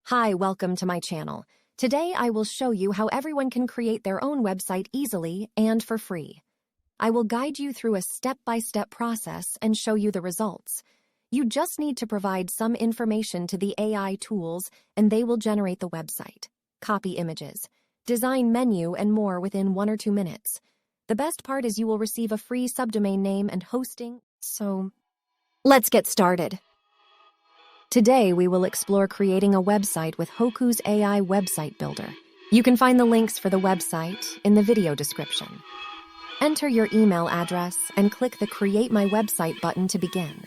Hi, welcome to my channel. Today I will show you how everyone can create their own website easily and for free. I will guide you through a step-by-step process and show you the results. You just need to provide some information to the AI tools and they will generate the website, copy images, design menu, and more within 1 or 2 minutes. The best part is you will receive a free subdomain name and hosting. So, let's get started. Today, we will explore creating a website with Hoku's AI website builder. You can find the links for the website in the video description. Enter your email address and click the Create My Website button to begin.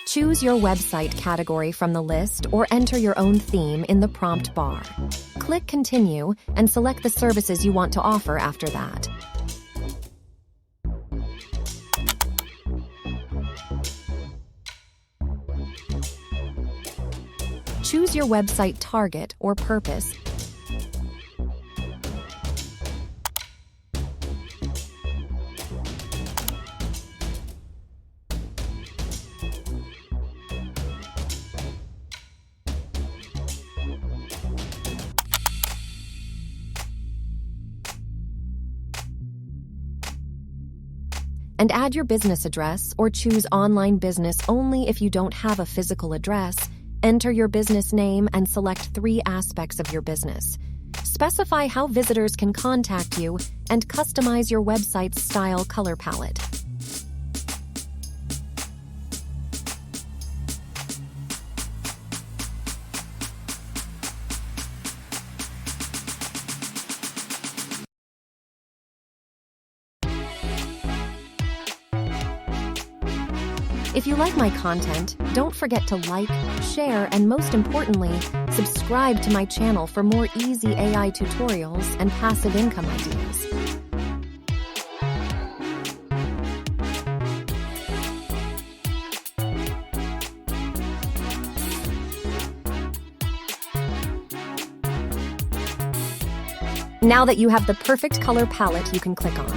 Choose your website category from the list or enter your own theme in the prompt bar. Click Continue and select the services you want to offer after that. Choose your website target or purpose. And add your business address or choose online business only if you don't have a physical address. Enter your business name and select 3 aspects of your business. Specify how visitors can contact you and customize your website's style color palette. If you like my content, don't forget to like, share, and most importantly, subscribe to my channel for more easy AI tutorials and passive income ideas. Now that you have the perfect color palette, you can click on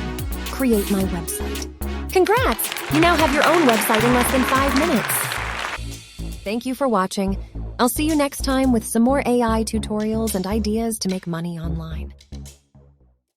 Create My Website. Congrats! You now have your own website in less than 5 minutes. Thank you for watching. I'll see you next time with some more AI tutorials and ideas to make money online.